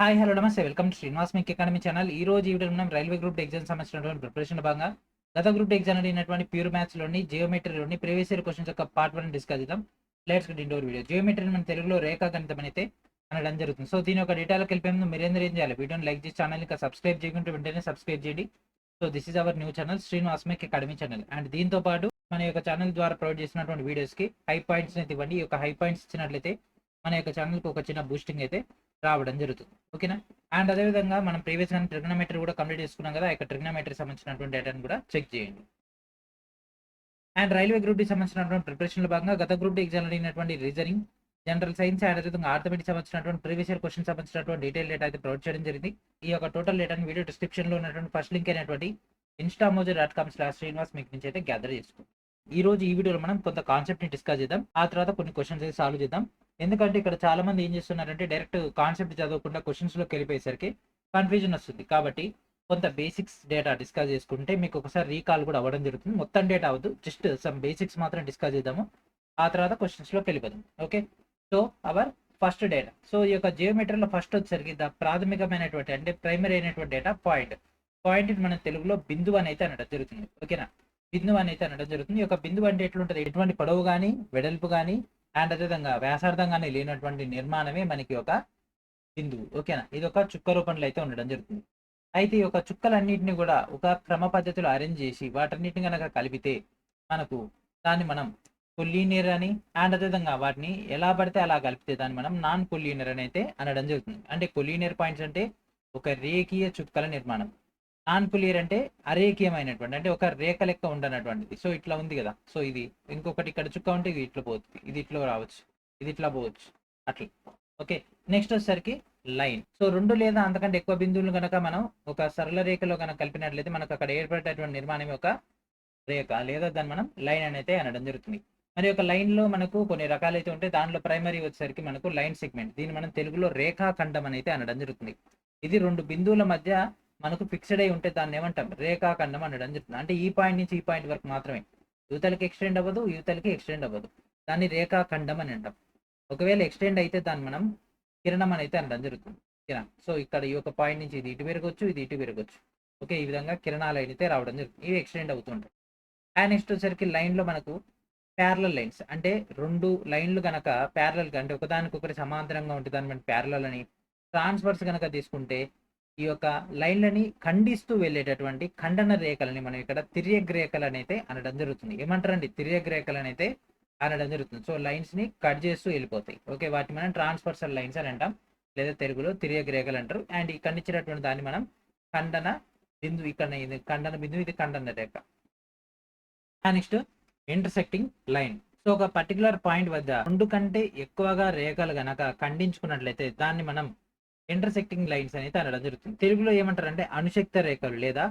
Hi hello నమస్తే welcome to Srinivas మీకు academy channel. ఈ రోజు ఈ వీడియోలో మనం రైల్వే గ్రూప్ ఎగ్జామ్ సంబంధించినటువంటి ప్రిపరేషన్ భాగంగా గత గ్రూప్ ఎగ్జామ్ అడిగినటువంటి ప్యూర్ మ్యాథ్స్ లోని జియోమెట్రీలోని ప్రీవియస్ ఇయర్ క్వశ్చన్స్ యొక్క పార్ట్ 1 డిస్కస్ చేద్దాం. Let's get into video. Geometry మన తెలుగులో రేఖా గణితం అయితే అనడం జరుగుతుంది. సో దీని యొక్క డీటెయిల్కి వెళ్ళే ముందు మీరేందరూ ఏం చేయాలి, వీడియోని లైక్ చేసి ఛానల్ ఇంకా సబ్స్క్రైబ్ చేయకుంటే వెంటనే సబ్స్క్రైబ్ చేయండి. So this is our new channel Srinivas మీకు అకాడమీ ఛానల్. అండ్ దీంతో పాటు మన యొక్క ఛానల్ ద్వారా ప్రొవైడ్ చేసినటువంటి వీడియోస్ కి హై పాయింట్స్ అయితే ఇవ్వండి. ఈ యొక్క హై పాయింట్స్ ఇచ్చినట్లయితే మన యొక్క ఛానల్కి ఒక చిన్న బూస్టింగ్ అయితే రావడం జరుగుతుంది. ఓకేనా? అండ్ అదేవిధంగా మనం ప్రీవియస్ గా ట్రిగ్నోమెట్రీ కూడా కంప్లీట్ చేసుకున్నాం కదా, ఇక్కడ ట్రిగ్నోమెట్రీ సంబంధించినటువంటి డేటాను కూడా చెక్ చేయండి. అండ్ రైల్వే గ్రూప్ డి సంబంధించినటువంటి ప్రిపరేషన్లో భాగంగా గత గ్రూప్ డి ఎగ్జామ్ అడిగినటువంటి రీజనింగ్, జనరల్ సైన్స్ అండ్ అదేవిధంగా ఆర్థమెటిక్ సంబంధించినటువంటి ప్రీవియస్ ఇయర్ క్వశ్చన్ సంబంధించినటువంటి డీటెయిల్ డేటా అయితే ప్రొవైడ్ చేయడం జరిగింది. ఈ యొక్క టోటల్ డేటాను వీడియో డిస్క్రిప్షన్ లో ఉన్నటువంటి ఫస్ట్ లింక్ అయినటువంటి instamojo.com/శ్రీనివాస్ మీకు నుంచి అయితే గ్యాదర్ చేసుకోండి. ఈ రోజు ఈ వీడియోలో మనం కొంత కాన్సెప్ట్ ని డిస్కస్ చేద్దాం. ఆ తర్వాత కొన్ని క్వశ్చన్స్ అయితే సాల్వ్ చేద్దాం. ఎందుకంటే ఇక్కడ చాలా మంది ఏం చేస్తున్నారంటే డైరెక్ట్ కాన్సెప్ట్ చదవకుండా క్వశ్చన్స్ లోకి వెళ్ళిపోయేసరికి కన్ఫ్యూజన్ వస్తుంది. కాబట్టి కొంత బేసిక్స్ డేటా డిస్కస్ చేసుకుంటే మీకు ఒకసారి రీకాల్ కూడా అవ్వడం జరుగుతుంది. మొత్తం డేటా అవ్వదు, జస్ట్ సమ్ బేసిక్స్ మాత్రం డిస్కస్ చేద్దాము. ఆ తర్వాత క్వశ్చన్స్ లోకి వెళ్ళిపోదాం. Okay, so our first data. So ఈ యొక్క జియోమెట్రీలో ఫస్ట్ వచ్చేసరికి ప్రాథమికమైనటువంటి అంటే ప్రైమరీ అయినటువంటి డేటా పాయింట్ మనం తెలుగులో బిందువు అని అయితే అనడం జరుగుతుంది. ఓకేనా? బిందువు అని అయితే అనడం జరుగుతుంది. ఈ యొక్క బిందువు అంటే ఎట్లుంటది, ఎటువంటి పొడవు కానీ వెడల్పు కానీ అండ్ అదేవిధంగా వ్యాసార్థం కానీ లేనటువంటి నిర్మాణమే మనకి ఒక బిందువు. ఓకేనా? ఇది ఒక చుక్క రూపంలో అయితే ఉండడం జరుగుతుంది. అయితే ఈ యొక్క చుక్కలన్నింటినీ కూడా ఒక క్రమ పద్ధతిలో అరేంజ్ చేసి వాటన్నిటిని కనుక కలిపితే మనకు దాన్ని మనం కొల్లీనియర్ అని అండ్ అదేవిధంగా వాటిని ఎలా పడితే అలా కలిపితే దాన్ని మనం నాన్ కొల్లీనియర్ అని అయితే అనడం జరుగుతుంది. అంటే కొల్లీనియర్ పాయింట్స్ అంటే ఒక రేఖీయ చుక్కల నిర్మాణం, నాన్ కొల్లియర్ అంటే అరేఖీయమైనటువంటి అంటే ఒక రేఖ లెక్క ఉండనటువంటిది. సో ఇట్లా ఉంది కదా, సో ఇది ఇంకొకటి ఇక్కడ చుక్క ఉంటే ఇది ఇట్లా పోతుంది, ఇది ఇట్లా రావచ్చు, ఇది ఇట్లా పోవచ్చు, అట్లా. ఓకే, నెక్స్ట్ వచ్చేసరికి లైన్. సో రెండు లేదా అంతకంటే ఎక్కువ బిందువులు కనుక మనం ఒక సరళ రేఖలో కనుక కలిపినట్లయితే మనకు అక్కడ ఏర్పడేటటువంటి నిర్మాణం ఒక రేఖ లేదా దాన్ని మనం లైన్ అని అయితే అనడం జరుగుతుంది. మరి ఒక లైన్ లో మనకు కొన్ని రకాలైతే ఉంటాయి. దానిలో ప్రైమరీ వచ్చేసరికి మనకు లైన్ సెగ్మెంట్, దీన్ని మనం తెలుగులో రేఖాఖండం అని అయితే అనడం జరుగుతుంది. ఇది రెండు బిందువుల మధ్య మనకు ఫిక్స్డ్ అయి ఉంటే దాన్ని ఏమంటాం, రేఖాఖండం అనడం జరుగుతుంది. అంటే ఈ పాయింట్ నుంచి ఈ పాయింట్ వరకు మాత్రమే, యువతలకి ఎక్స్టెండ్ అవ్వదు, యువతలకి ఎక్స్టెండ్ అవ్వదు, దాన్ని రేఖాఖండం అని అంటాం. ఒకవేళ ఎక్స్టెండ్ అయితే దాన్ని మనం కిరణం అని అయితే అనడం జరుగుతుంది. కిరణం. సో ఇక్కడ ఈ యొక్క పాయింట్ నుంచి ఇది ఇటు పెరగొచ్చు, ఇది ఇటు పెరగొచ్చు. ఓకే, ఈ విధంగా కిరణాలు అయితే రావడం జరుగుతుంది. ఇవి ఎక్స్టెండ్ అవుతుంటాయి. అండ్ నెక్స్ట్ వచ్చేసరికి లైన్ లో మనకు ప్యారలల్ లైన్స్, అంటే రెండు లైన్లు కనుక ప్యారలల్ గా అంటే ఒకదానికొకటి సమాంతరంగా ఉంటే దాన్ని మనం ప్యారలల్ అని, ట్రాన్స్ఫర్స్ కనుక తీసుకుంటే ఈ యొక్క లైన్లని ఖండిస్తూ వెళ్ళేటటువంటి ఖండన రేఖలని మనం ఇక్కడ తిర్యగ్ రేఖలు అని అయితే అనడం జరుగుతుంది. ఏమంటారండి, తిర్యగ్ రేఖలు అని అయితే అనడం జరుగుతుంది. సో లైన్స్ ని కట్ చేస్తూ వెళ్ళిపోతాయి. ఓకే, వాటిని మనం ట్రాన్స్ఫర్సల్ లైన్స్ అని అంటాం, లేదా తెలుగులో తిర్యగ్ రేఖలు అంటారు. అండ్ ఈ ఖండించినటువంటి దాన్ని మనం ఖండన బిందువు, ఇక్కడ ఇది ఖండన బిందువు, ఇది ఖండన రేఖ. Next intersecting line. సో ఒక పర్టికులర్ పాయింట్ వద్ద రెండు కంటే ఎక్కువగా రేఖలు గనక ఖండించుకున్నట్లయితే దాన్ని మనం ఇంటర్సెక్టింగ్ లైన్స్ అయితే అనడం జరుగుతుంది. తెలుగులో ఏమంటారు అంటే అనుశక్త రేఖలు లేదా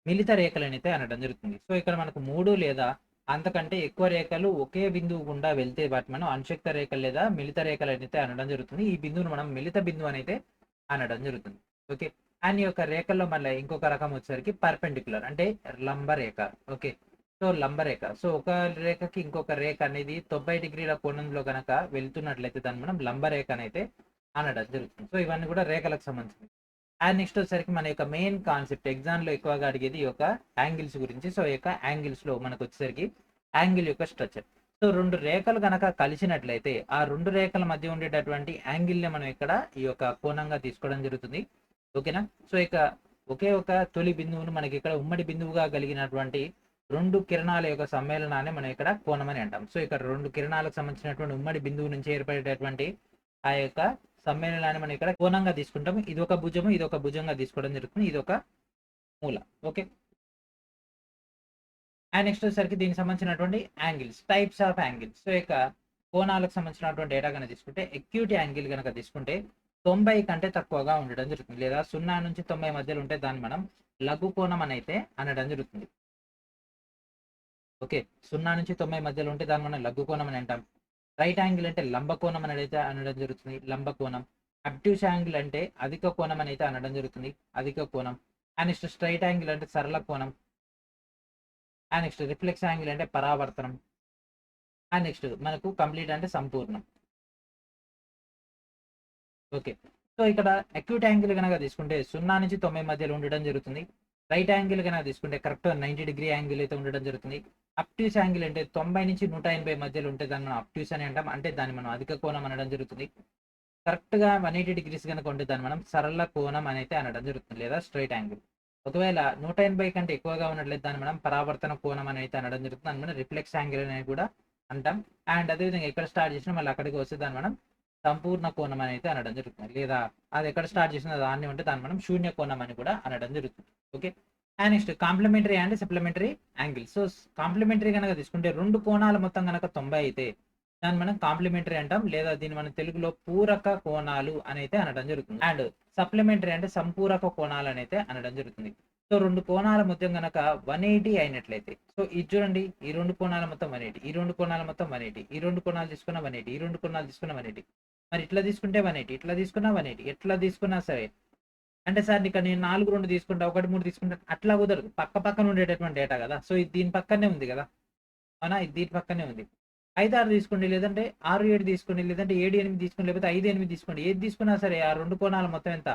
మిలిత రేఖలు అయితే అనడం జరుగుతుంది. సో ఇక్కడ మనకు మూడు లేదా అంతకంటే ఎక్కువ రేఖలు ఒకే బిందువు గుండా వెళ్తే వాటి మనం అనుశక్త రేఖలు లేదా మిలిత రేఖలు అయితే అనడం జరుగుతుంది. ఈ బిందువును మనం మిలిత బిందువు అని అయితే అనడం జరుగుతుంది. ఓకే, అండ్ ఈ యొక్క రేఖల్లో మళ్ళీ ఇంకొక రకం వచ్చేసరికి పర్పెండిక్యులర్ అంటే లంబ రేఖ. ఓకే, సో లంబరేఖ. సో ఒక రేఖకి ఇంకొక రేఖ అనేది 90 డిగ్రీల కోణంలో కనుక వెళ్తున్నట్లయితే దాన్ని మనం లంబరేఖ అని అయితే అనడం జరుగుతుంది. సో ఇవన్నీ కూడా రేఖలకు సంబంధించింది. అండ్ నెక్స్ట్ వచ్చేసరికి మన యొక్క మెయిన్ కాన్సెప్ట్ ఎగ్జామ్ లో ఎక్కువగా అడిగేది ఈ యొక్క యాంగిల్స్ గురించి. సో ఈ యొక్క యాంగిల్స్ లో మనకు వచ్చేసరికి యాంగిల్ యొక్క స్ట్రక్చర్. సో రెండు రేఖలు కనుక కలిసినట్లయితే ఆ రెండు రేఖల మధ్య ఉండేటటువంటి యాంగిల్ ని మనం ఇక్కడ ఈ యొక్క కోణంగా తీసుకోవడం జరుగుతుంది. ఓకేనా? సో ఇక ఒకే ఒక తొలి బిందువును మనకి ఇక్కడ ఉమ్మడి బిందువుగా కలిగినటువంటి రెండు కిరణాల యొక్క సమ్మేళనాన్ని మనం ఇక్కడ కోణం అని అంటాం. సో ఇక్కడ రెండు కిరణాలకు సంబంధించినటువంటి ఉమ్మడి బిందువు నుంచి ఏర్పడేటటువంటి ఆ యొక్క సమ్మేళనాన్ని మనం ఇక్కడ కోణంగా తీసుకుంటాం. ఇది ఒక భుజము, ఇది ఒక భుజంగా తీసుకోవడం జరుగుతుంది, ఇది ఒక మూల. ఓకే, అండ్ నెక్స్ట్ వచ్చేసరికి దీనికి సంబంధించినటువంటి angles, types of angles. So ఇక కోణాలకు సంబంధించినటువంటి డేటా కనుక తీసుకుంటే ఎక్యూట్ యాంగిల్ కనుక తీసుకుంటే 90 కంటే తక్కువగా ఉండడం జరుగుతుంది, లేదా 0 నుంచి 90 మధ్యలో ఉంటే దాన్ని మనం లఘు కోణం అని అయితే అనడం జరుగుతుంది. ఓకే, 0 నుంచి 90 మధ్యలో ఉంటే దాన్ని మనం లఘు కోణం అని అంటాం. రైట్ యాంగిల్ అంటే లంబ కోణం అని అయితే అనడం జరుగుతుంది, లంబ కోణం. అబ్ట్యూస్ యాంగిల్ అంటే అధిక కోణం అని అయితే అనడం జరుగుతుంది, అధిక కోణం. అండ్ నెక్స్ట్ స్ట్రైట్ యాంగిల్ అంటే సరళ కోణం. అండ్ నెక్స్ట్ రిఫ్లెక్స్ యాంగిల్ అంటే పరావర్తనం. అండ్ నెక్స్ట్ మనకు కంప్లీట్ అంటే సంపూర్ణం. ఓకే, సో ఇక్కడ అక్యూట్ యాంగిల్ కనుక తీసుకుంటే 0 నుంచి 90 మధ్యలో ఉండడం జరుగుతుంది. రైట్ యాంగిల్ కనుక తీసుకుంటే కరెక్ట్ 90 డిగ్రీ యాంగిల్ అయితే ఉండడం జరుగుతుంది. అప్ట్యూస్ యాంగిల్ అంటే 90 నుంచి 180 మధ్యలో ఉంటే దాన్ని మనం అప్ట్యూస్ అని అంటాం. అంటే దాన్ని మనం అధిక కోణం అనడం జరుగుతుంది. కరెక్ట్‌గా 180 డిగ్రీస్ గనుక ఉంటే దాన్ని మనం సరళ కోణం అని అయితే అనడం జరుగుతుంది. లేదా స్ట్రెయిట్ యాంగిల్. ఒకవేళ 180 కంటే ఎక్కువగా ఉన్నట్లయితే దాన్ని మనం పరావర్తన కోణం అని అయితే అనడం జరుగుతుంది. దాన్ని మనం రిఫ్లెక్స్ యాంగిల్ అని కూడా అంటాం. అండ్ అదేవిధంగా ఎక్కడ స్టార్ట్ చేసినా మళ్ళీ అక్కడికి వస్తే దాన్ని మనం సంపూర్ణ కోణం అని అయితే అనడం జరుగుతుంది. లేదా అది ఎక్కడ స్టార్ట్ చేసినా దాన్ని ఉంటే దాన్ని మనం శూన్య కోణం అని కూడా అనడం జరుగుతుంది. Okay. And next complementary and supplementary angle. So complementary కనుక తీసుకుంటే 2 కోణాలు మొత్తం కనుక 90 అయితే దాన్ని మనం కాంప్లిమెంటరీ అంటాం. లేదా దీన్ని మనం తెలుగులో పూరక కోణాలు అని అయితే అనడం జరుగుతుంది. అండ్ సప్లిమెంటరీ అంటే సంపూరక కోణాలు అని అయితే అనడం జరుగుతుంది. సో 2 కోణాల మొత్తం కనుక 180 అయినట్లయితే, సో ఇది చూడండి, ఈ 2 కోణాల మొత్తం 180, ఈ 2 కోణాల మొత్తం 180, ఈ 2 కోణాలు తీసుకున్న 180, ఈ 2 కోణాలు తీసుకున్న 180, మరి ఇట్లా తీసుకుంటే 180, ఇట్లా తీసుకున్నా 180, ఎట్లా తీసుకున్నా సరే. అంటే సార్ ఇక్కడ నేను 4, 2 తీసుకుంటా, 1, 3 తీసుకుంటా, అట్లా కుదరదు. పక్క పక్కన ఉండేటటువంటి డేటా కదా. సో ఇది దీని పక్కనే ఉంది కదా, అవునా, ఇది దీని పక్కనే ఉంది. 5, 6 తీసుకోండి, లేదంటే 6, 7 తీసుకోండి, లేదంటే 7, 8 తీసుకోండి, లేకపోతే 5, 8 తీసుకోండి. ఏది తీసుకున్నా సరే ఆ 2 కోణాల మొత్తం ఎంత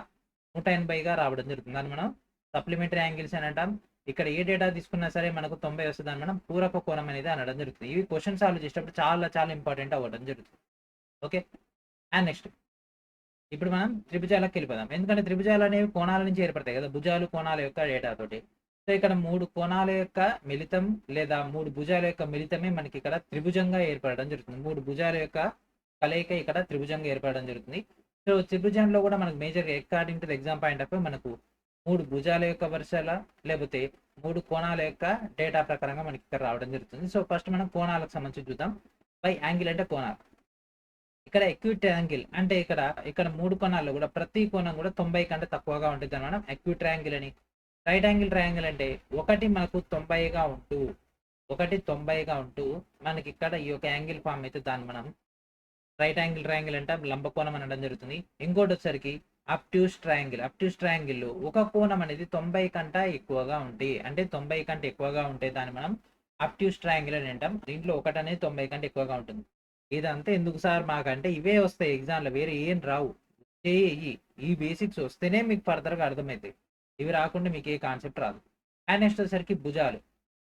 180గా రావడం జరుగుతుంది. దాన్ని మనం సప్లిమెంటరీ యాంగిల్స్ అని అంటాం. ఇక్కడ ఏ డేటా తీసుకున్నా సరే మనకు 90 వస్తుంది. దాన్ని మనం పూరక కోణం అనేది అనడం జరుగుతుంది. ఇవి క్వశ్చన్ సాల్వ్ చేసేటప్పుడు చాలా చాలా ఇంపార్టెంట్ అవ్వడం జరుగుతుంది. ఓకే. అండ్ నెక్స్ట్ ఇప్పుడు మనం త్రిభుజాలకు వెళ్ళిపోదాం. ఎందుకంటే త్రిభుజాలు అనేవి కోణాల నుంచి ఏర్పడతాయి కదా, భుజాలు కోణాల యొక్క డేటా తోటి. సో ఇక్కడ 3 కోణాల యొక్క మిళితం లేదా 3 భుజాల యొక్క మిళితమే మనకి ఇక్కడ త్రిభుజంగా ఏర్పడడం జరుగుతుంది. 3 భుజాల యొక్క కలయిక ఇక్కడ త్రిభుజంగా ఏర్పడడం జరుగుతుంది. సో త్రిభుజంలో కూడా మనకు మేజర్గా according to the exam point of view మనకు 3 భుజాల యొక్క వరుసల లేకపోతే 3 కోణాల యొక్క డేటా ప్రకారంగా మనకి ఇక్కడ రావడం జరుగుతుంది. సో ఫస్ట్ మనం కోణాలకు సంబంధించి చూద్దాం. బై యాంగిల్ అంటే కోణాలు. ఇక్కడ అక్యూట్ యాంగిల్ అంటే ఇక్కడ 3 కోణాల్లో కూడా ప్రతి కోణం కూడా 90 కంటే తక్కువగా ఉంటుంది మనం అక్యూట్ ట్రయాంగిల్ అని. రైట్ యాంగిల్ ట్రయాంగిల్ అంటే ఒకటి మనకు 90గా ఉంటూ మనకి ఇక్కడ ఈ యొక్క యాంగిల్ ఫామ్ అయితే దాన్ని మనం రైట్ యాంగిల్ ట్రయాంగిల్ అంటే లంబకోణం అనడం జరుగుతుంది. ఇంకోటి వచ్చేసరికి అప్ట్యూస్ ట్రయాంగిల్ లో ఒక కోణం అనేది 90 కంటే ఎక్కువగా ఉంటే, అంటే 90 కంటే ఎక్కువగా ఉంటే దాన్ని మనం అప్ట్యూస్ ట్రయాంగిల్ అని అంటాం. దీంట్లో ఒకటి అనేది 90 కంటే ఎక్కువగా ఉంటుంది. ఇదంతా ఎందుకు సార్ మాకంటే ఇవే వస్తాయి ఎగ్జామ్లో, వేరే ఏం రావు. ఈ బేసిక్స్ వస్తేనే మీకు ఫర్దర్గా అర్థమవుతాయి. ఇవి రాకుండా మీకు ఏ కాన్సెప్ట్ రాదు. అండ్ నెక్స్ట్ వచ్చేసరికి భుజాలు.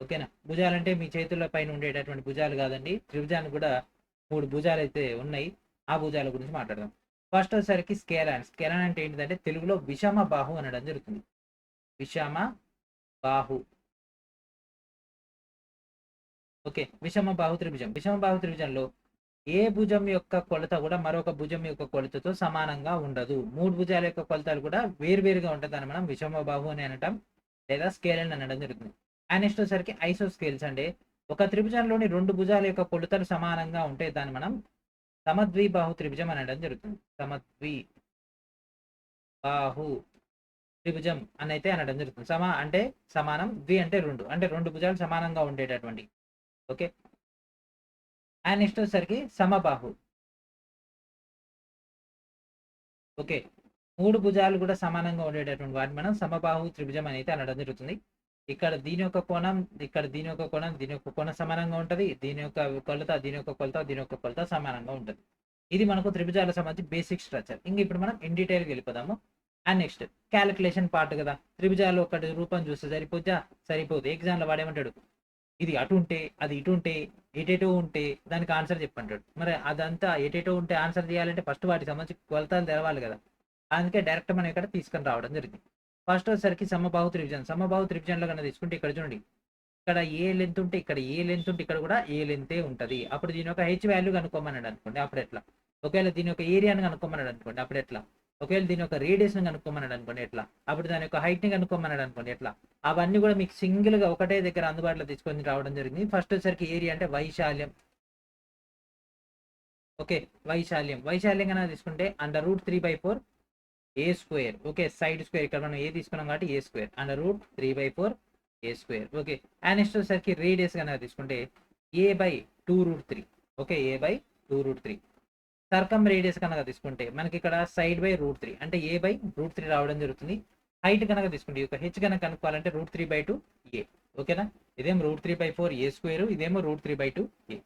ఓకేనా, భుజాలు అంటే మీ చేతుల పైన ఉండేటటువంటి భుజాలు కాదండి. త్రిభుజానికి కూడా 3 భుజాలు అయితే ఉన్నాయి. ఆ భుజాల గురించి మాట్లాడదాం. ఫస్ట్ వచ్చేసరికి స్కేలాన్ అంటే ఏంటిదంటే తెలుగులో విషమ బాహు అనడం జరుగుతుంది. విషమ బాహు. ఓకే, విషమ బాహు త్రిభుజంలో ఏ భుజం యొక్క కొలత కూడా మరొక భుజం యొక్క కొలతతో సమానంగా ఉండదు. 3 భుజాల యొక్క కొలతలు కూడా వేరువేరుగా ఉంటుంది. దాన్ని మనం విషమ బాహు అని అనటం లేదా స్కేల్ అని అనడం జరుగుతుంది. అండ్ నెక్స్ట్ వచ్చేసరికి ఐసో స్కేల్స్ అంటే ఒక త్రిభుజంలోని 2 భుజాల యొక్క కొలతలు సమానంగా ఉంటే దాన్ని మనం సమద్విబాహు త్రిభుజం అనడం జరుగుతుంది. సమద్విబాహు త్రిభుజం అని అయితే అనడం జరుగుతుంది. అంటే సమానం, ద్వి అంటే 2, అంటే 2 భుజాలు సమానంగా ఉండేటటువంటి. ఓకే. అండ్ నెక్స్ట్ వచ్చేసరికి సమబాహు. ఓకే, 3 భుజాలు కూడా సమానంగా ఉండేటటువంటి వాటిని మనం సమబాహు త్రిభుజం అని అయితే అనడం జరుగుతుంది. ఇక్కడ దీని యొక్క కోణం, దీని యొక్క కోణం సమానంగా ఉంటుంది. దీని యొక్క కొలత సమానంగా ఉంటుంది. ఇది మనకు త్రిభుజాలకు సంబంధించి బేసిక్ స్ట్రక్చర్. ఇంక ఇప్పుడు మనం ఇన్ డీటెయిల్కి వెళ్ళిపోదాము. అండ్ నెక్స్ట్ క్యాలిక్యులేషన్ పార్ట్ కదా. త్రిభుజాలు ఒకటి రూపం చూస్తే సరిపోదు. ఎగ్జామ్లో వాడేమంటాడు, ఇది అటు ఉంటే అది ఇటు ఉంటే ఎటేటో ఉంటే దానికి ఆన్సర్ చెప్పంటాడు. మరి అదంతా ఎటేటో ఉంటే ఆన్సర్ చేయాలంటే ఫస్ట్ వాటికి సంబంధించి కొలతలు తెలవాలి కదా. అందుకే డైరెక్ట్ మనం ఇక్కడ తీసుకొని రావడం జరిగింది. ఫస్ట్ వచ్చేసరికి సమబాహు త్రిభుజంలో కన్నా తీసుకుంటే ఇక్కడ చూడండి, ఇక్కడ ఏ లెంత్ ఉంటే ఇక్కడ ఏ లెంత్ ఉంటే ఇక్కడ కూడా ఏ లెంతే ఉంటుంది. అప్పుడు దీని యొక్క హెచ్ వాల్యూ కనుక్కోమన్నాడు అనుకోండి, అప్పుడు ఎట్లా. ఒకవేళ దీని యొక్క ఏరియాను కనుక్కోమన్నాడు అనుకోండి, అప్పుడు ఎట్లా. ఒకవేళ దీని యొక్క రేడియస్ని కనుక్కోమన్నాడు అనుకోండి, ఎట్లా. అప్పుడు దాని యొక్క హైట్ని కనుక్కోమన్నాడు అనుకోండి, ఎట్లా. అవన్నీ కూడా మీకు సింగిల్గా ఒకటే దగ్గర అందుబాటులో తీసుకొని రావడం జరిగింది. ఫస్ట్ వచ్చేసరికి ఏరియా అంటే వైశాల్యం. ఓకే, వైశాల్యం కన్నా తీసుకుంటే √3/4 A square. Okay, side square ఇక్కడ మనం ఏ తీసుకున్నాం కాబట్టి A square √3/4 A square. Okay, and next వచ్చేసరికి రేడియస్ కనుక తీసుకుంటే a/2√3. Okay, a/2√3. సర్కమ్ రేడియస్ కనుక తీసుకుంటే మనకి ఇక్కడ side/√3 అంటే a/√3 రావడం జరుగుతుంది. హైట్ కనుక తీసుకుంటే ఈ యొక్క హెచ్ కనుక కనుక్కోవాలంటే √3/2 a. ఓకేనా, ఇదేమో √3/4 ఏ స్క్వేర్, ఇదేమో √3/2 a.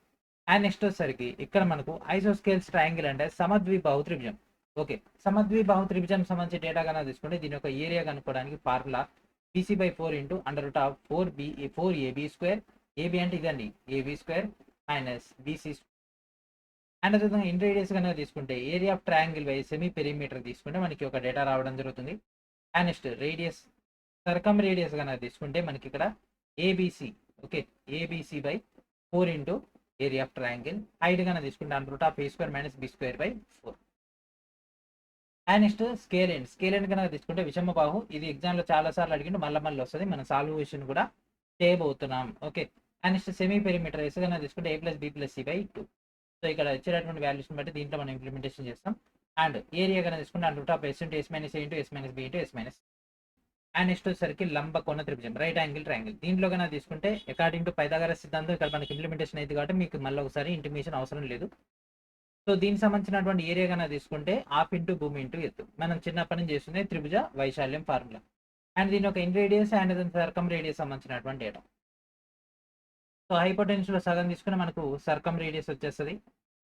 అండ్ నెక్స్ట్ వచ్చేసరికి ఇక్కడ మనకు ఐసోస్కేల్స్ ట్రయాంగిల్ అంటే సమద్విబాహు త్రిభుజం. ఓకే. సమద్విబాహు త్రిభుజం సంబంధించి డేటా గనక తీసుకుంటే దీని యొక్క ఏరియా కనుక్కోవడానికి formula BC/4 into under root of 4AB square. AB అంటే ఇదండి, AB square minus BC. And అదేవిధంగా ఇన్ రేడియస్ కనుక తీసుకుంటే area of triangle by semi perimeter తీసుకుంటే మనకి ఒక డేటా రావడం జరుగుతుంది. And next radius, circumradius కనుక తీసుకుంటే మనకి ఇక్కడ ABC. Okay, ABC/4 into area of triangle. Height కనుక తీసుకుంటే under root of A² minus B²/4. And next scalene కనుక తీసుకుంటే విషమ బాహు. ఇది ఎగ్జామ్ లో చాలా సార్లు అడిగిండు, మళ్ళీ వస్తుంది, మనం సాల్వేషన్ కూడా చేయబోతున్నాం. Okay. And next semi perimeter S కనుక తీసుకుంటే A+B+C/2. సో ఇక్కడ ఇచ్చేటటువంటి వాల్యూస్ బట్టి దీంట్లో మనం ఇంప్లిమెంటేషన్ చేస్తాం. అండ్ ఏరియా కనుక తీసుకుంటే under root of S into S minus A into S minus B into S minus. And next వచ్చేసరికి లంబ కోణ త్రిభుజం, రైట్ యాంగిల్ ట్రయాంగిల్. దీంట్లో కనుక తీసుకుంటే అకార్డింగ్ టు పైథాగరస్ సిద్ధాంతం ఇక్కడ మనకి ఇంప్లిమెంటేషన్ అయింది కాబట్టి మీకు మళ్ళీ ఒకసారి ఇంటిమేషన్ అవసరం లేదు. సో దీనికి సంబంధించినటువంటి ఏరియా కనుక తీసుకుంటే ఆఫ్ ఇంటూ భూమి ఇంటూ ఎత్తు. మనం చిన్నప్పటి నుంచి చేస్తుంది త్రిభుజ వైశాల్యం ఫార్ములా. అండ్ దీని ఒక in radius and circum radius సంబంధించినటువంటి డేటా. సో హైపోటెన్షియల్ లో సగం తీసుకుని మనకు సర్కమ్ రేడియస్ వచ్చేస్తుంది.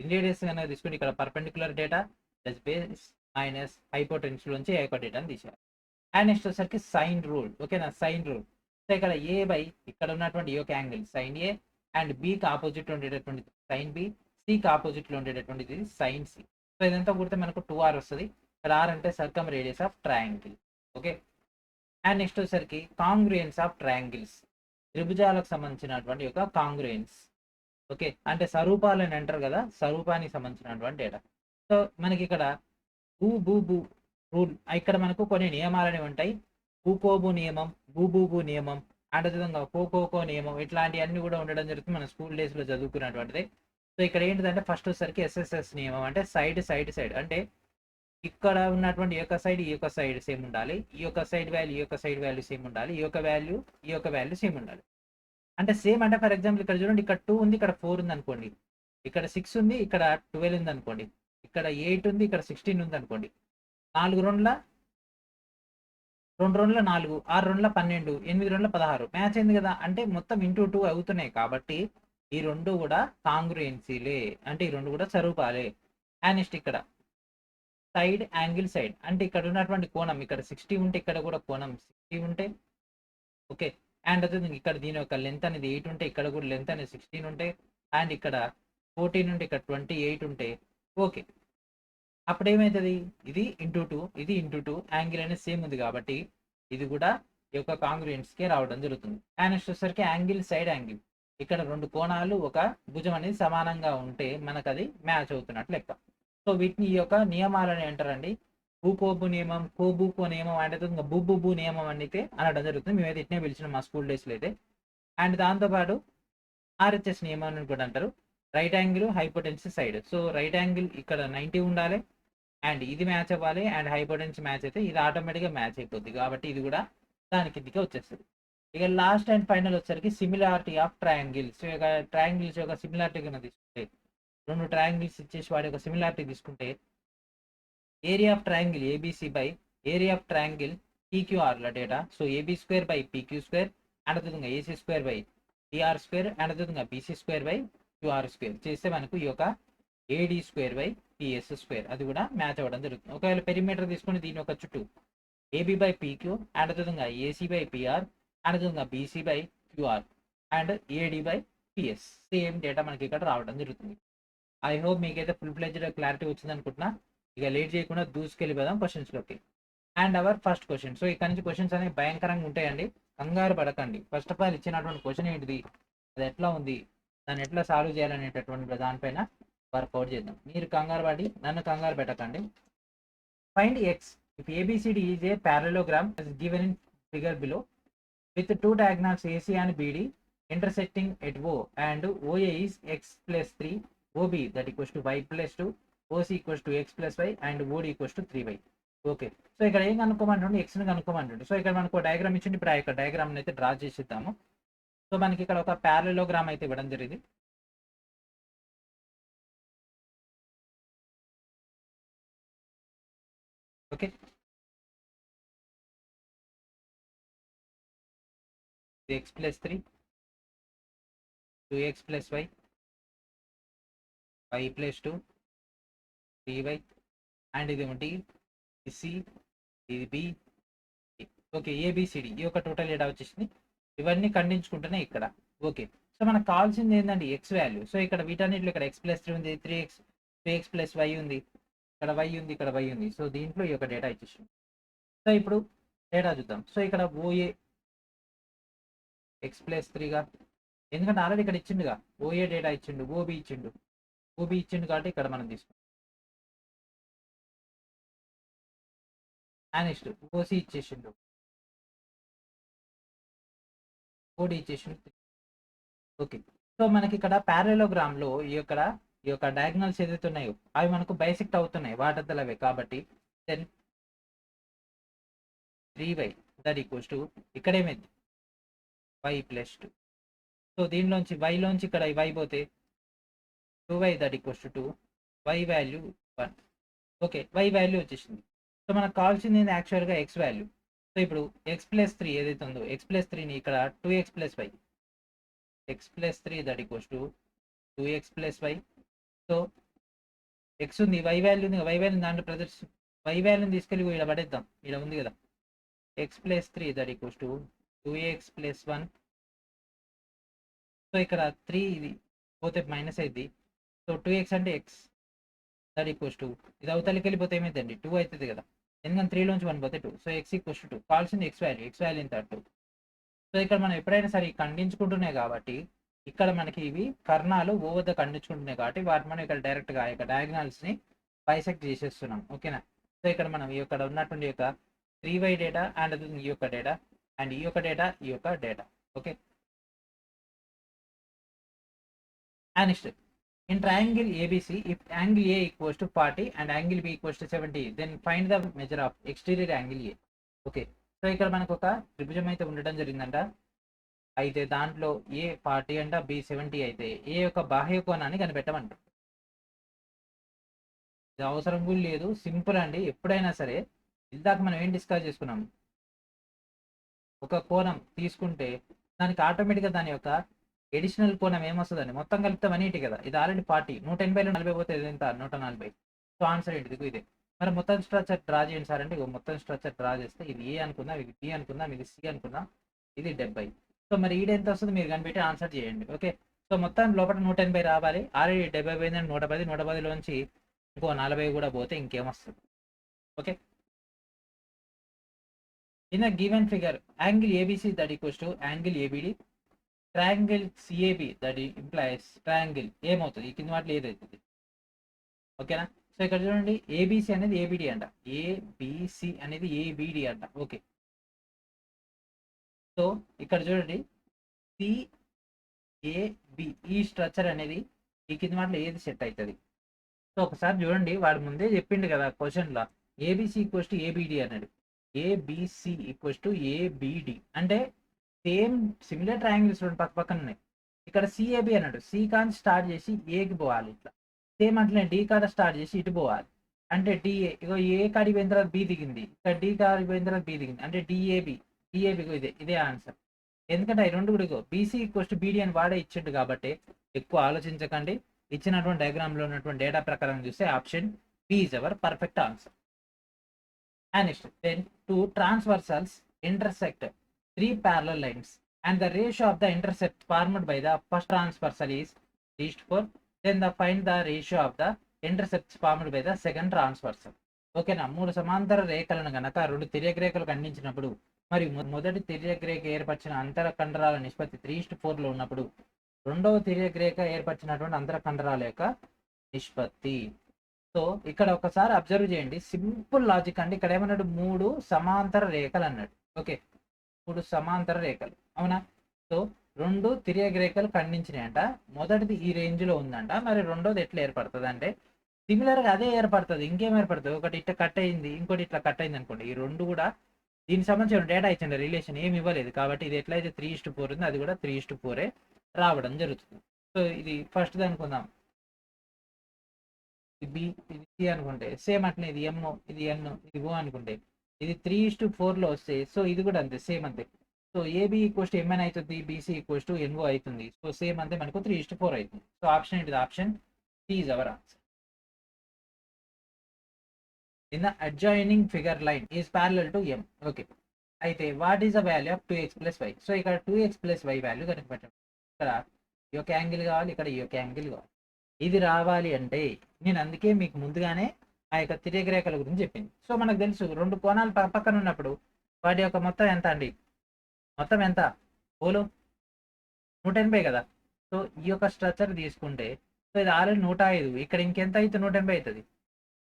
ఇన్ రేడియస్ కనుక తీసుకుని ఇక్కడ perpendicular data plus base minus hypotenuse నుంచి ఏ యొక్క డేటాని తీసేయాలి. అండ్ నెక్స్ట్ వచ్చేసరికి సైన్ రూల్. ఓకేనా, సైన్ రూల్. సో ఇక్కడ ఏ బై ఇక్కడ ఉన్నటువంటి ఈ యొక్క యాంగిల్ సైన్ ఏ అండ్ బికి ఆపోజిట్ ఉండేటటువంటి సైన్ బి, సికి ఆపోజిట్ లో ఉండేటటువంటిది సైన్ సి. సో ఇదంతా కూడితే మనకు 2R వస్తుంది. ఇక్కడ ఆర్ అంటే circum radius of triangle. Okay. And next వచ్చేసరికి కాంగ్రుయెన్స్ ఆఫ్ ట్రయాంగిల్స్, త్రిభుజాలకు సంబంధించినటువంటి యొక్క కాంగ్రుయెన్స్. ఓకే, అంటే స్వరూపాలు అని అంటారు కదా, స్వరూపానికి సంబంధించినటువంటి డేటా. సో మనకి ఇక్కడ బూ రూల్, ఇక్కడ మనకు కొన్ని నియమాలు అనేవి ఉంటాయి. బూకోబు నియమం, బూ నియమం, అండ్ అదేవిధంగా కోకో నియమం, ఇట్లాంటివన్నీ కూడా ఉండడం జరుగుతుంది మన స్కూల్ డేస్ లో చదువుకున్నటువంటిది. సో ఇక్కడ ఏంటిదంటే ఫస్ట్ వచ్చేసరికి SSS నియమం, అంటే సైడ్ అంటే ఇక్కడ ఉన్నటువంటి ఈ యొక్క సైడ్ సేమ్ ఉండాలి, ఈ యొక్క సైడ్ వాల్యూ సేమ్ ఉండాలి, ఈ యొక్క వాల్యూ సేమ్ ఉండాలి. అంటే సేమ్ అంటే ఫర్ ఎగ్జాంపుల్ ఇక్కడ చూడండి, ఇక్కడ 2 ఉంది, ఇక్కడ 4 ఉంది అనుకోండి, ఇక్కడ 6 ఉంది, ఇక్కడ 12 ఉంది అనుకోండి, ఇక్కడ 8 ఉంది, ఇక్కడ 16 ఉంది అనుకోండి. 4 2 2 2 4, 6 2 12, 8 2 16 మ్యాచ్ అయింది కదా. అంటే మొత్తం ఇంటూ 2 అవుతున్నాయి కాబట్టి ఈ రెండు కూడా కాంగ్రుయెన్సీలే, అంటే ఈ రెండు కూడా స్వరూపాలే. అండ్ నెక్స్ట్ ఇక్కడ సైడ్ యాంగిల్ సైడ్, అంటే ఇక్కడ ఉన్నటువంటి కోణం ఇక్కడ 60 ఉంటే ఇక్కడ కూడా కోణం 60 ఉంటే ఓకే. అండ్ అదే ఇక్కడ దీని యొక్క లెంత్ అనేది 8 ఉంటే ఇక్కడ కూడా లెంత్ అనేది 16 ఉంటే, అండ్ ఇక్కడ 14 ఉంటే ఇక్కడ 28 ఉంటే ఓకే. అప్పుడు ఏమవుతుంది, ఇది ఇంటూ 2 ఇది ఇంటూ 2, యాంగిల్ అనేది సేమ్ ఉంది కాబట్టి ఇది కూడా ఈ యొక్క కాంగ్రుయెన్స్కే రావడం జరుగుతుంది. అండ్ నెక్స్ట్ వచ్చేసరికి యాంగిల్ సైడ్ యాంగిల్, ఇక్కడ రెండు కోణాలు ఒక భుజం అనేది సమానంగా ఉంటే మనకు అది మ్యాచ్ అవుతున్నట్లు లెక్క. సో వీటిని ఈ యొక్క నియమాలని అంటారండి. బూకోబు నియమం, కోబూకో నియమం, అంటే బూ నియమం అయితే అనడం జరుగుతుంది. మేమైతే ఇట్నే పిలిచిన మా స్కూల్ డేస్లో అయితే. అండ్ దాంతోపాటు RHS నియమం అని కూడా అంటారు, right angle hypotenuse side. So right angle ఇక్కడ 90 ఉండాలి, అండ్ ఇది మ్యాచ్ అవ్వాలి, అండ్ హైపోటెన్సిస్ మ్యాచ్ అయితే ఇది ఆటోమేటిక్గా మ్యాచ్ అయిపోద్ది కాబట్టి ఇది కూడా దాని కిందకే వచ్చేస్తుంది. ఇక లాస్ట్ అండ్ ఫైనల్ వచ్చేసరికి సిమిలారిటీ ఆఫ్ ట్రయాంగిల్స్. ఇక ట్రయాంగిల్స్ యొక్క సిమిలారిటీ కన్నా తీసుకుంటే, రెండు ట్రయాంగిల్స్ ఇచ్చేసి వాడి యొక్క సిమిలారిటీ తీసుకుంటే area of triangle ABC by area of triangle PQRల డేటా. సో AB²/PQ² అండ్ అదేవిధంగా AC²/DR² అండ్ అదేవిధంగా BC²/QR² చేస్తే మనకు ఈ యొక్క AD²/PS² అది కూడా మ్యాచ్ అవ్వడం జరుగుతుంది. ఒకవేళ పెరిమీటర్ తీసుకుని దీని యొక్క చుట్టూ AB/PQ అండ్ అదేవిధంగా AC/PR అండ్ అదేవిధంగా BC/QR and AD/PS same data మనకి ఇక్కడ రావడం జరుగుతుంది. ఐ హోప్ మీకైతే ఫుల్ ఫ్లెడ్జ్డ్ క్లారిటీ వచ్చింది అనుకుంటున్నా. ఇక లేట్ చేయకుండా దూసుకెళ్ళిపోదాం క్వశ్చన్స్లోకి. And our first question. So ఇక్కడ నుంచి క్వశ్చన్స్ అనేవి భయంకరంగా ఉంటాయండి, కంగారు పడకండి. ఫస్ట్ ఆఫ్ ఆల్ ఇచ్చినటువంటి క్వశ్చన్ ఏంటిది, అది ఎట్లా ఉంది, దాన్ని ఎట్లా సాల్వ్ చేయాలనేటటువంటి దానిపైన వర్కౌట్ చేద్దాం. మీరు కంగారు పడి నన్ను కంగారు పెట్టకండి. Find X if ABCD is a parallelogram as given in figure below with two diagonals AC and BD intersecting at O and OA is x plus 3, OB that equals to y plus 2, OC equals to x plus y and OD equals to 3y. Okay. So ఇక్కడ ఏం కనుక్కోమంటుండే, ఎక్స్ని కనుక్కోమంటుండే. So ఇక్కడ మనకు diagram ఇచ్చింది, ఇప్పుడు ఆ యొక్క diagram అయితే draw చేసిద్దాము. So మనకి ఇక్కడ ఒక ప్యారలోగ్రామ్ అయితే ఇవ్వడం జరిగింది. Okay, x plus 3, 2x plus y, y plus 2, 3y and ఇది ఏమిటి సి, ఇది బి, ఓకే ఏబిసిడి ఈ యొక్క టోటల్ డేటా వచ్చేసింది. ఇవన్నీ ఖండించుకుంటేనే ఇక్కడ ఓకే. సో మనకు కావాల్సింది ఏంటంటే ఎక్స్ వాల్యూ. సో ఇక్కడ వీటన్నిటిలో ఇక్కడ x+3 ఉంది, 3x+y ఉంది, ఇక్కడ y ఉంది, ఇక్కడ y ఉంది. సో దీంట్లో ఈ యొక్క డేటా ఇచ్చేసింది. సో ఇప్పుడు డేటా చూద్దాం. సో ఇక్కడ ఓఏ x+3గా, ఎందుకంటే ఆల్రెడీ ఇక్కడ ఇచ్చిండుగా, ఓఏ డేటా ఇచ్చిండు, ఓబి ఇచ్చిండు, ఓబి ఇచ్చిండు కాబట్టి ఇక్కడ మనం తీసుకుంటాం. నెక్స్ట్ ఓసి ఇచ్చేసిండు, ఓడి ఇచ్చేసిండు. ఓకే. సో మనకి ఇక్కడ ప్యారలోగ్రామ్ లో ఈ యొక్క డయాగ్నల్స్ ఏదైతే ఉన్నాయో అవి మనకు బైసెక్ట్ అవుతున్నాయి వాటద్దలు అవే. కాబట్టి then 3y that equals to ఇక్కడ ఏమైంది y+2. సో దీనిలోంచి y లోంచి ఇక్కడ y పోతే 2y that equals to 2, y value 1. Okay y value వచ్చేసింది. సో మనకు కావాల్సింది ఏంది యాక్చువల్గా ఎక్స్ వాల్యూ. సో ఇప్పుడు x+3 ఏదైతే ఉందో x+3ని ఇక్కడ 2x+y, x+3 that equals to 2x+y. So X ఉంది, y వాల్యూ ఉంది, y వాల్యూ దాంట్లో ప్రదర్శి y వాల్యూని తీసుకెళ్ళి ఇక్కడ పడేద్దాం, ఇక్కడ ఉంది కదా x+3 that equals to 2x+1. So ఇక్కడ 3 ఇది పోతే మైనస్ అయింది. సో 2x అంటే x దట్ ఈక్వల్స్ టు ఇది అవతలికి వెళ్ళిపోతే ఏమైందండి 2 అవుతుంది కదా, ఎందుకంటే 3లోంచి 1 పోతే 2. సో x ఈక్వల్స్ టు 2 కావాల్సింది ఎక్స్ వాల్యూ ఎంత 2. సో ఇక్కడ మనం ఎప్పుడైనా సరే ఖండించుకుంటున్నాయి కాబట్టి ఇక్కడ మనకి ఇవి కర్ణాలు ఓ వద్ద ఖండించుకుంటున్నాయి కాబట్టి వాటి మనం ఇక్కడ డైరెక్ట్గా ఈ యొక్క డయాగ్నల్స్ని బైసెక్ట్ చేసేస్తున్నాం. ఓకేనా. సో ఇక్కడ మనం ఈ యొక్క ఉన్నటువంటి యొక్క 3y డేటా అండ్ ఈ యొక్క డేటా అండ్ ఈ యొక్క డేటా ఈ యొక్క data. Okay. Next in triangle ABC, if angle A equals to 40 and angle B equals to 70, then find the measure of exterior angle A. Okay. So ఇక్కడ మనకు ఒక త్రిభుజం అయితే ఉండడం జరిగిందంట. అయితే దాంట్లో ఏ 40 అంట, బి 70 అయితే ఏ యొక్క బాహ్య కోణాన్ని కనిపెట్టమంట. ఇది అవసరం కూడా లేదు, సింపుల్ అండి. ఎప్పుడైనా సరే ఇందాక మనం ఏం డిస్కస్ చేసుకున్నాం, ఒక కోణం తీసుకుంటే దానికి ఆటోమేటిక్గా దాని యొక్క ఎడిషనల్ కోణం ఏమొస్తుందండి, మొత్తం కలిపితే 180 కదా, ఇది ఆల్రెడీ 40, 180లో 40 పోతే ఎంత 140. సో ఆన్సర్ ఏంటిది ఇదే. మరి మొత్తం స్ట్రక్చర్ డ్రా చేయండి సార్ అంటే మొత్తం స్ట్రక్చర్ డ్రా చేస్తే ఇది ఏ అనుకుందాం, ఇది బి అనుకుందాం, ఇది సి అనుకుందాం, ఇది 70. సో మరి ఈడ ఎంత వస్తుంది మీరు కనిపెట్టి ఆన్సర్ చేయండి. ఓకే. సో మొత్తం లోపల 180 రావాలి, ఆల్రెడీ 70 పోయిందంటే 110, 110లోంచి ఇంకో 40 కూడా పోతే ఇంకేమొస్తుంది. Okay. In the given figure angle ABC that equals to angle ABD, triangle CAB that implies triangle ఏమవుతుంది, ఈ కింద వాటిలో ఏదవుతుంది. ఓకేనా. సో ఇక్కడ చూడండి ఏబిసి అనేది ఏబిడి అంట, ఏబిసి అనేది ఏబిడి అంట. ఓకే. సో ఇక్కడ చూడండి సిఏబి ఈ స్ట్రక్చర్ అనేది ఈ కింద వాటిలో ఏది సెట్ అవుతుంది. సో ఒకసారి చూడండి, వాడు ముందే చెప్పిండు కదా క్వశ్చన్లో ఏబిసి ఈక్వల్స్ టు ఏబిడి అన్నాడు. ఏబిసి ఈక్వల్స్ టు ఏబిడి అంటే సేమ్ సిమిలర్ ట్రయాంగిల్స్ రెండు పక్క పక్కన ఉన్నాయి. ఇక్కడ సిఏబి అన్నాడు, సి కాన్ స్టార్ట్ చేసి ఏకి పోవాలి, ఇట్లా సేమ్ అట్లనే డి కాడ స్టార్ట్ చేసి ఇటు పోవాలి. అంటే డిఏ ఇగో ఏ కాడికి పోయిన తర్వాత బి దిగింది, ఇక్కడ డి కాడికి పోయిన తర్వాత బి దిగింది, అంటే డిఏబి ఇదే ఆన్సర్. ఎందుకంటే ఈ రెండు కూడా ఇగో బీసీ ఈక్వల్స్ టు బీడీ అని వాడే ఇచ్చిండు కాబట్టి ఎక్కువ ఆలోచించకండి. ఇచ్చినటువంటి డయాగ్రామ్ లో ఉన్నటువంటి డేటా ప్రకారం చూస్తే option B is our perfect answer. And next then 2 transversals intersect 3 parallel lines and the ratio of the intercept formed by the first transversal is least 4, then find the ratio of the intercepts formed by the second transversal. ఓకేనా. 3 సమాంతర రేఖలను గనక 2 తిర్యక రేఖలు ఖండించినప్పుడు మరియు మొదటి తిర్యక రేఖ ఏర్పరిచిన అంతర కండరాల నిష్పత్తి 3:4లో ఉన్నప్పుడు రెండవ తిర్యక రేఖ ఏర్పరిచినటువంటి అంతర కండరాల యొక్క నిష్పత్తి. సో ఇక్కడ ఒకసారి అబ్జర్వ్ చేయండి, సింపుల్ లాజిక్ అండి. ఇక్కడ ఏమన్నాడు 3 సమాంతర రేఖలు అన్నాడు. ఓకే, 3 సమాంతర రేఖలు అవునా. సో 2 తిర్యక రేఖలు ఖండించినాయంట, మొదటిది ఈ రేంజ్ లో ఉందంట, మరి రెండోది ఎట్లా ఏర్పడుతుంది అంటే సిమిలర్ గా అదే ఏర్పడుతుంది. ఇంకేం ఏర్పడుతుంది, ఒకటి ఇట్లా కట్ అయింది, ఇంకోటి ఇట్లా కట్ అయింది అనుకోండి. ఈ రెండు కూడా దీనికి సంబంధించిన డేటా ఇచ్చింది, రిలేషన్ ఏమి ఇవ్వలేదు కాబట్టి ఇది ఎట్లయితే 3:4 ఉంది అది కూడా 3:4 రావడం జరుగుతుంది. సో ఇది ఫస్ట్ అనుకుందాం, ఇది బి ఇది సి అనుకుంటే సేమ్ అట్లనే ఇది ఎమ్ ఇది ఎన్ ఇది ఓ అనుకుంటే ఇది 3:4లో వస్తే సో ఇది కూడా అంతే సేమ్ అంతే. So AB equals to MN అవుతుంది, బీసీ ఈక్వల్స్ టు ఎన్ఓ అవుతుంది. సో సేమ్ అంతే మనకు 3:4 అవుతుంది. సో ఆప్షన్ ఏంటిది, option C is our answer. In the adjoining figure line is parallel to M. Okay, అయితే what is the value of 2x plus Y? So ఇక్కడ 2x plus y value కనుక పెట్టండి. ఇక్కడ ఈ యొక్క యాంగిల్ కావాలి, ఇక్కడ ఈ యొక్క యాంగిల్ కావాలి. ఇది రావాలి అంటే నేను అందుకే మీకు ముందుగానే ఆ యొక్క తిర్యక రేఖల గురించి చెప్పింది. సో మనకు తెలుసు రెండు కోణాలు పక్కన ఉన్నప్పుడు వాటి యొక్క మొత్తం ఎంత అండి? మొత్తం ఎంత ఓలో 180 కదా. సో ఈ యొక్క స్ట్రక్చర్ తీసుకుంటే సో ఇది ఆల్రెడీ 105, ఇక్కడ ఇంకెంత అయితే 180 అవుతుంది.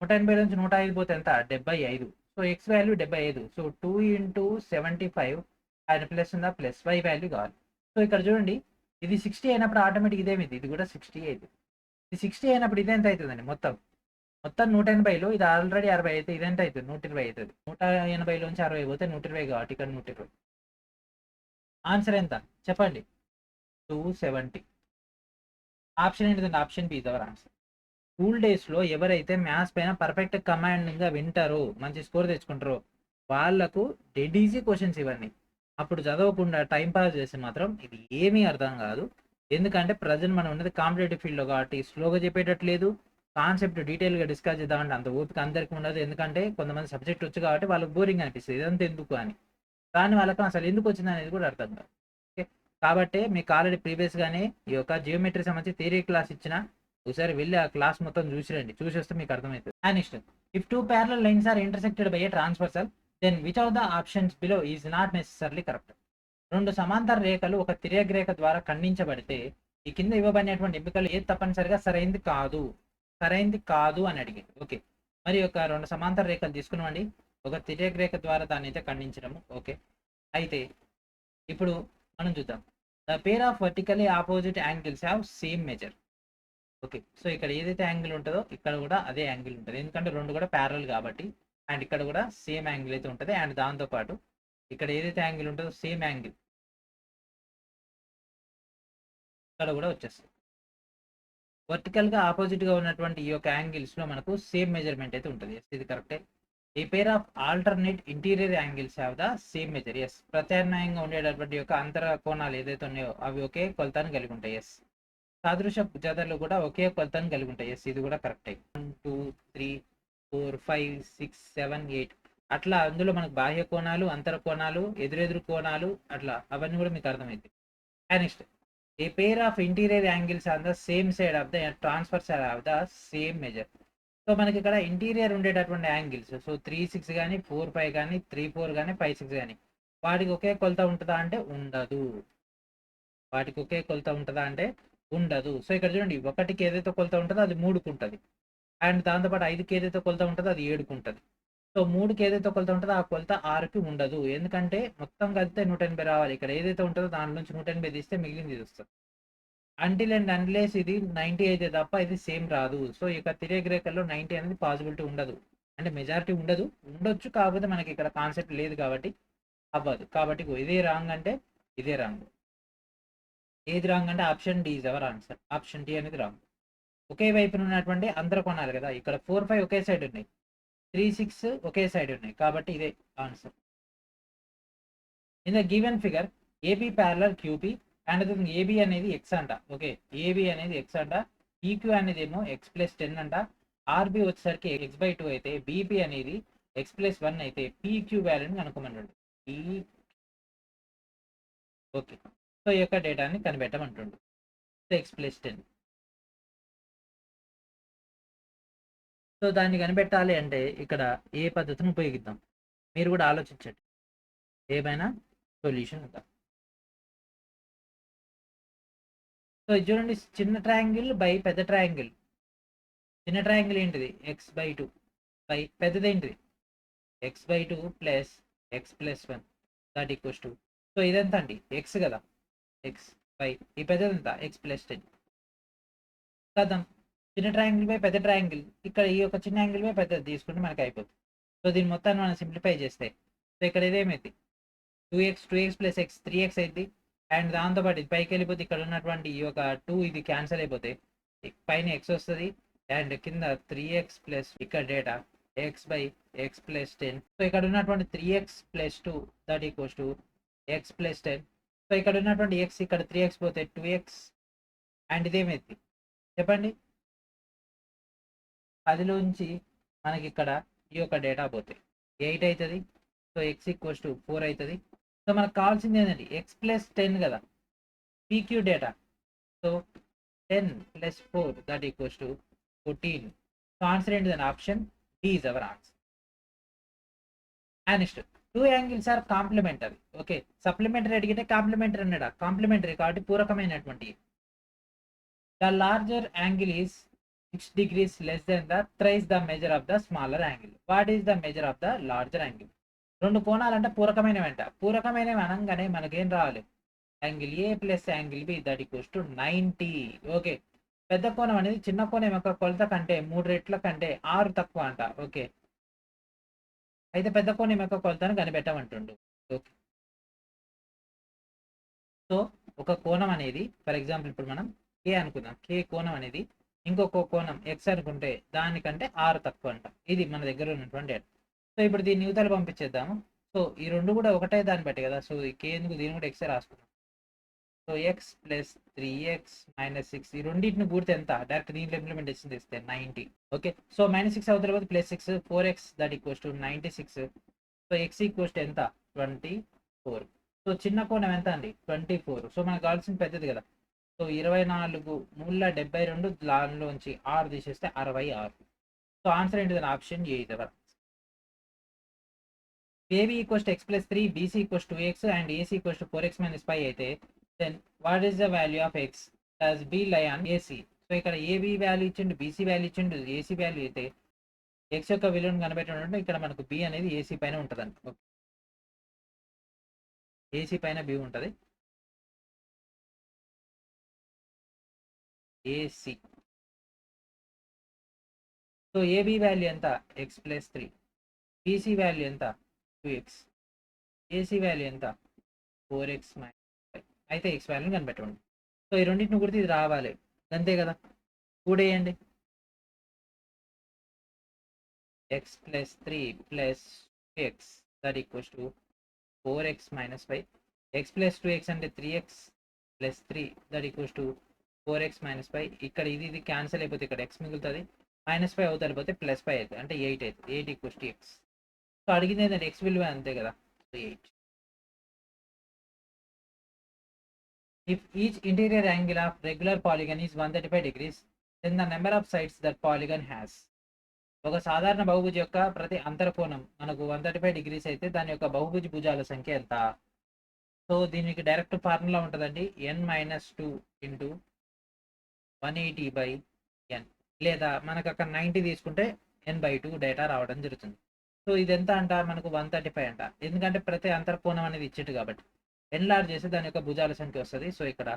180 నుంచి 105 పోతే ఎంత? 75. So X value 75. So 2 into 75 ఆయన ప్లస్ ఉందా? ప్లస్ వై వాల్యూ కావాలి. సో ఇక్కడ చూడండి, ఇది 60 అయినప్పుడు ఆటోమేటిక్ ఇదేమిది? ఇది కూడా 60 అవుతుంది. ఇది 60 అయినప్పుడు ఇది ఎంత అవుతుందండి? మొత్తం 180లో ఇది ఆల్రెడీ 60 అయితే ఇది ఎంత అవుతుంది? 120 అవుతుంది. 180లోంచి 60 పోతే 120 కాబట్టి ఇక్కడ 120. ఆన్సర్ ఎంత చెప్పండి? 270. ఆప్షన్ ఏంటిదండి? Option B is our answer. School డేస్లో ఎవరైతే మ్యాథ్స్ పైన పర్ఫెక్ట్ కమాండింగ్గా వింటారో, మంచి స్కోర్ తెచ్చుకుంటారో వాళ్ళకు డెడ్ ఈజీ క్వశ్చన్స్ ఇవన్నీ. అప్పుడు చదవకుండా టైం పాస్ చేస్తే మాత్రం ఇది ఏమీ అర్థం కాదు. ఎందుకంటే ప్రజెంట్ మనం ఉన్నది కాంపిటేటివ్ ఫీల్డ్లో కాబట్టి స్లోగా చెప్పేటట్లేదు. కాన్సెప్ట్ డీటెయిల్గా డిస్కస్ చేద్దామంటే అంత ఓపిక అందరికీ ఉండదు. ఎందుకంటే కొంతమంది సబ్జెక్ట్ వచ్చు కాబట్టి వాళ్ళకి బోరింగ్ అనిపిస్తుంది ఇదంతా ఎందుకు అని. కానీ వాళ్ళకి అసలు ఎందుకు వచ్చింది అనేది కూడా అర్థం కాదు. ఓకే, కాబట్టి మీకు ఆల్రెడీ ప్రీవియస్గానే ఈ యొక్క జియోమెట్రీ సంబంధించి థియరీ క్లాస్ ఇచ్చిన, ఒకసారి వెళ్ళి ఆ క్లాస్ మొత్తం చూసి రండి. చూసి వస్తే మీకు అర్థమవుతుంది. And next, if two parallel lines are intersected by a transversal then which of the options below is not necessarily correct? రెండు సమాంతర రేఖలు ఒక తిర్యక రేఖ ద్వారా ఖండించబడితే ఈ కింద ఇవ్వబడినటువంటి ఎంపికలు ఏది తప్పనిసరిగా సరైంది కాదు అని అడిగింది. ఓకే, మరి ఒక రెండు సమాంతర రేఖలు తీసుకున్నామండి, ఒక తిర్యక రేఖ ద్వారా దాన్ని అయితే ఖండించడము. ఓకే, అయితే ఇప్పుడు మనం చూద్దాం. The pair of vertically opposite angles have same measure. Okay, so ఇక్కడ ఏదైతే యాంగిల్ ఉంటుందో ఇక్కడ కూడా అదే యాంగిల్ ఉంటుంది, ఎందుకంటే రెండు కూడా ప్యారల్ కాబట్టి. అండ్ ఇక్కడ కూడా సేమ్ యాంగిల్ అయితే ఉంటుంది. అండ్ దాంతోపాటు ఇక్కడ ఏదైతే యాంగిల్ ఉంటుందో సేమ్ యాంగిల్ ఇక్కడ కూడా వచ్చేస్తుంది. వర్టికల్గా ఆపోజిట్గా ఉన్నటువంటి ఈ యొక్క యాంగిల్స్లో మనకు సేమ్ మెజర్మెంట్ అయితే ఉంటుంది. ఎస్, ఇది కరెక్టే. A pair of alternate interior angles have the same measure. Yes, ప్రత్యామ్నాయంగా ఉండేటటువంటి యొక్క అంతర కోణాలు ఏదైతే ఉన్నాయో అవి ఒకే కొలతను కలిగి ఉంటాయి. ఎస్, సాదృశ్య జతలు కూడా ఒకే కొలతను కలిగి ఉంటాయి. ఎస్, ఇది కూడా కరెక్టే. 1 2 3 4 5 6 7 8 అట్లా అందులో మనకు బాహ్య కోణాలు, అంతర కోణాలు, ఎదురెదురు కోణాలు అట్లా అవన్నీ కూడా మీకు అర్థమైంది. And next, A pair of interior angles on the same side of the transfer of the same measure. So మనకి ఇక్కడ ఇంటీరియర్ ఉండేటటువంటి యాంగిల్స్, సో 3 6 కానీ 4 5 కానీ 3 4 కానీ 5 6 కానీ వాటికి ఒకే కొలత ఉంటుందా అంటే ఉండదు. వాటికి ఒకే కొలత ఉంటుందా అంటే ఉండదు. సో ఇక్కడ చూడండి, ఒకటికి ఏదైతే కొలత ఉంటుందో అది 3కు ఉంటుంది. అండ్ దాంతోపాటు 5కి ఏదైతే కొలత ఉంటుందో అది 7కు ఉంటుంది. సో 3కి ఏదైతే కొలత ఉంటుందో ఆ కొలత 6కి ఉండదు. ఎందుకంటే మొత్తం కలిపితే 180 రావాలి. ఇక్కడ ఏదైతే ఉంటుందో దాని నుంచి 180 తీస్తే మిగిలింది ఇది వస్తుంది. అంటిల్ అండ్ అన్లెస్ ఇది 90 అయితే తప్ప ఇది సేమ్ రాదు. సో ఇక తిర్యక రేఖల్లో 90 అనేది పాసిబిలిటీ ఉండదు. అంటే మెజారిటీ ఉండొచ్చు, కాకపోతే మనకి ఇక్కడ కాన్సెప్ట్ లేదు కాబట్టి అవ్వదు. కాబట్టి ఇదే రాంగ్ అంటే ఇదే రాంగ్. ఏది రాంగ్ అంటే option D is our answer. Option D అనేది రాంగ్. ఒకే వైపున ఉన్నటువంటి అంతర కోణాలు కదా, ఇక్కడ 4 5 ఒకే సైడ్ ఉన్నాయి, 3 6 ఒకే సైడ్ ఉన్నాయి, కాబట్టి ఇదే answer. In the given figure AB parallel QP and AB అనేది ఎక్స్ అంట. ఓకే, ఏబి అనేది ఎక్స్ అంట, ఈక్యూ అనేది ఏమో ఎక్స్ ప్లస్ 10 అంట, ఆర్బి వచ్చేసరికి x/2 అయితే బీపీ అనేది x+1 అయితే పీక్యూ వాల్యూని కనుక్కోమంటుండు. ఓకే, సో ఈ యొక్క డేటాని కనిపెట్టమంటుండు. x+10. సో దాన్ని కనిపెట్టాలి అంటే ఇక్కడ ఏ పద్ధతిని ఉపయోగిద్దాం మీరు కూడా ఆలోచించండి, ఏమైనా సొల్యూషన్ ఉందా. సో ఇది చూడండి, చిన్న ట్రయాంగిల్ బై పెద్ద ట్రయాంగిల్. చిన్న ట్రయాంగిల్ ఏంటిది? x/2 బై పెద్దది ఏంటిది? x/2 plus x+1 that equals to, so ఇదెంత అండి? ఎక్స్ కదా, ఎక్స్ బై ఈ పెద్దది ఎంత? x+10 కదా. చిన్న ట్రయాంగిల్ బై పెద్ద ట్రయాంగిల్, ఇక్కడ ఈ యొక్క చిన్న యాంగిల్ బై పెద్దది తీసుకుంటే మనకి అయిపోతుంది. సో దీని మొత్తాన్ని మనం సింప్లిఫై చేస్తే సో ఇక్కడ ఇదేమైంది? 2x ప్లస్ x 3x అయింది. అండ్ దాంతోపాటు ఇది పైకి వెళ్ళిపోతే ఇక్కడ ఉన్నటువంటి ఈ యొక్క 2 ఇది క్యాన్సిల్ అయిపోతే పైన x వస్తుంది. అండ్ కింద 3x ప్లస్ ఇక్కడ డేటా x/x+10. సో ఇక్కడ ఉన్నటువంటి 3x+2 that equals to x+10. So ఇక్కడ ఉన్నటువంటి x ఇక్కడ 3x పోతే 2x. అండ్ ఇదేమైంది చెప్పండి? 10లోంచి మనకి ఇక్కడ ఈ యొక్క డేటా పోతే 8 అవుతుంది. సో ఎక్స్ ఈక్వల్స్ టు 4 అవుతుంది. సో మనకు కావాల్సింది ఏంటండి ఎక్స్ ప్లస్ 10 కదా PQ data. So 10 plus 4 that equals to 14. So answer ఏంటిదని option D is our answer. And next two angles are complementary. Okay, supplementary అడిగితే కాంప్లిమెంటరీ అన్నాడా, కాంప్లిమెంటరీ కాబట్టి పూరకమైనటువంటి. The larger angle is 6 degrees less than the thrice the measure of the smaller angle. What is the measure of the larger angle? రెండు కోణాలంటే పూరకమైనవి అంట. పూరకమైనవి అనగానే మనకేం రావాలి, angle A plus angle B that equals to 90. Okay, పెద్ద కోణం అనేది చిన్న కోణం యొక్క కొలత కంటే 3 రెట్ల కంటే 6 తక్కువ అంట. ఓకే, అయితే పెద్ద కోణం యొక్క కొలతను కనిపెట్టమంటుండు. ఓకే, సో ఒక కోణం అనేది ఫర్ ఎగ్జాంపుల్ ఇప్పుడు మనం కే అనుకుందాం. కే కోణం అనేది ఇంకొక కోణం ఎక్స్ అనుకుంటే దానికంటే 6 తక్కువ అంట. ఇది మన దగ్గర ఉన్నటువంటి డేటా. సో ఇప్పుడు దీన్ని యువతలు పంపించేద్దాము. సో ఈ రెండు కూడా ఒకటే దాన్ని బట్టి కదా, సో ఈ కే ఎందుకు దీన్ని కూడా ఎక్సే రాసుకున్నాం. So X plus 3x minus 6 ఈ రెండింటిని కూడితే ఎంత, డైరెక్ట్ దీంట్లో ఇంప్లిమెంటేషన్ చేస్తే 90. ఓకే, సో -6 అవుతుంది పోతే +6 4x that equals to 96. So X equals to ఎంత 24. సో చిన్న కోణం ఎంత అండి 24. సో మనకు కావాల్సింది పెద్దది కదా. సో 24 మూల 72 దానిలోంచి 6 తీసేస్తే 66. సో ఆన్సర్ ఏంటిదని ఆప్షన్ ఏ ఇది. AB equals to x plus 3 BC equals to 2x and AC equals to 4x minus 5 అయితే then what is the value of x does B lie on AC. So ఇక్కడ AB value ఇచ్చిండు, BC value ఇచ్చిండు, AC value అయితే x యొక్క విలువను కనిపెట్టడం ఇక్కడ మనకు B అనేది AC పైన ఉంటుందండి. AC పైన B ఉంటుంది. AC. సో AB వాల్యూ ఎంత x ప్లస్ 3, BC వాల్యూ ఎంత 2x, AC వాల్యూ ఎంత 4x మైనస్ 5. అయితే x వాల్యూని కనిపెట్టండి. సో ఈ రెండింటిని గుర్తు ఇది రావాలి అంతే కదా, కూడేయండి. x plus 3 plus x that equals to 4x minus 5. x plus 2x అంటే 3x plus 3 that equals to 4x minus 5. ఇక్కడ ఇది క్యాన్సిల్ అయిపోతే ఇక్కడ x మిగులుతుంది, -5 అవుతుంది పోతే +5 అవుతుంది అంటే 8 అవుతుంది. 8 ఈక్వల్స్ టు x. సో అడిగింది ఏంటంటే x విలువ అంతే కదా, 8. If each interior angle of regular polygon is 135 degrees, then the number of sides that polygon has. ఒక సాధారణ బహుభుజి యొక్క ప్రతి అంతర కోణం మనకు 135 డిగ్రీస్ అయితే దాని యొక్క బహుభుజి భుజాల సంఖ్య ఎంత. సో దీనికి డైరెక్ట్ ఫార్ములా ఉంటుందండి, n-2 ఇంటూ 180/n, లేదా మనకు అక్కడ 90 తీసుకుంటే n/2 డేటా రావడం జరుగుతుంది. సో ఇది ఎంత అంట మనకు 135 అంట, ఎందుకంటే ప్రతి అంతర కోణం అనేది ఇచ్చేట్టు కాబట్టి ఎన్లార్జ్ చేస్తే దాని యొక్క భుజాల సంఖ్య వస్తుంది. సో ఇక్కడ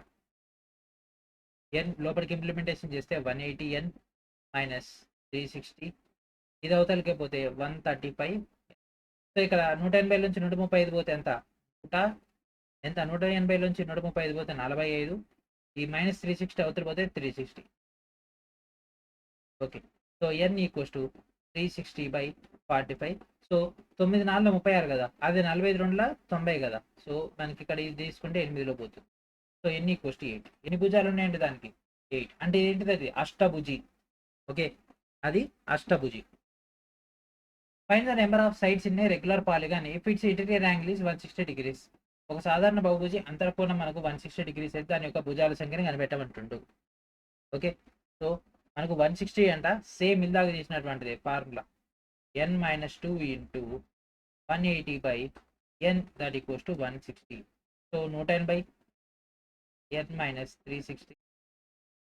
n లోపలికి ఇంప్లిమెంటేషన్ చేస్తే 180n మైనస్ 360, ఇది అవతలకే పోతే 135. సో ఇక్కడ 180 నుంచి 135 పోతే ఎంత 180 నుంచి 135 పోతే 45, ఈ -360 అవతల పోతే 360. Okay, so n equals to 360/45. So 9 4 36 కదా, అదే 45 2 90 కదా. సో మనకి ఇక్కడ ఇది తీసుకుంటే 8లో పోతుంది. So n equals to 8. ఎన్ని భుజాలు ఉన్నాయండి దానికి 8. అంటే ఏంటిది అది అష్టభుజి. ఓకే, అది అష్టభుజి. Find the number of sides in a regular polygon if its interior angle is 160 degrees. ఒక సాధారణ బహుభుజి అంతరకోణం మనకు 160 degrees అయితే దాని యొక్క భుజాల సంఖ్యని కనిపెట్టమంటుండు. ఓకే, సో మనకు 160 అంట, సేమ్ ఇందాక చేసినటువంటిది formula n-2 into 180/n that equals to 160. So 110/n minus 360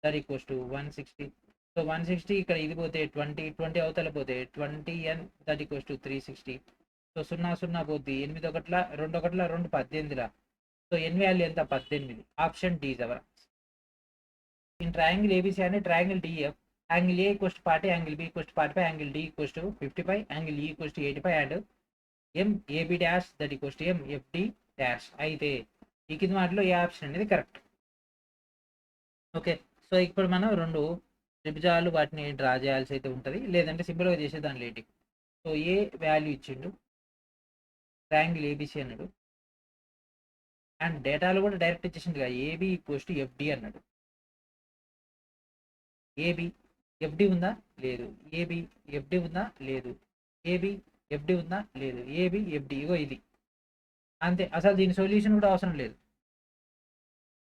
that equals to 160. So 160 ఇక్కడ ఇది పోతే 20 అవతల పోతే 20n that equals to 360. So 0 పోద్ది, 8 1 2 1 2 18. సో n వాల్యూ ఎంత 18. Option D is our. In triangle ABC అని triangle DF, angle A equals to 40, angle B equals to 45, angle D equals to 55, angle E equals to 85 and MAB dash that equals to MFD dash. అయితే ఈ కింద వాటిలో ఏ option అనేది correct. Okay, so ఇప్పుడు మనం రెండు త్రిభుజాలు వాటిని డ్రా చేయాల్సి అయితే ఉంటుంది, లేదంటే సింపుల్గా చేసేదాన్ని లేటి. సో ఏ వాల్యూ ఇచ్చిండు ట్రయాంగిల్ ఏబిసి అన్నాడు, అండ్ డేటాలు కూడా డైరెక్ట్ ఇచ్చేసింది కదా, ఏబి ఈక్వల్స్ టు ఎఫ్డి అన్నాడు. ఏబి ఎఫ్డి ఉందా లేదు, ఏబి ఎఫ్డి ఉందా లేదు, ఏబి ఎఫ్డి ఉందా? లేదు. ఏబి ఎఫ్డి ఇగో ఇది అంతే. అసలు దీని సొల్యూషన్ కూడా అవసరం లేదు.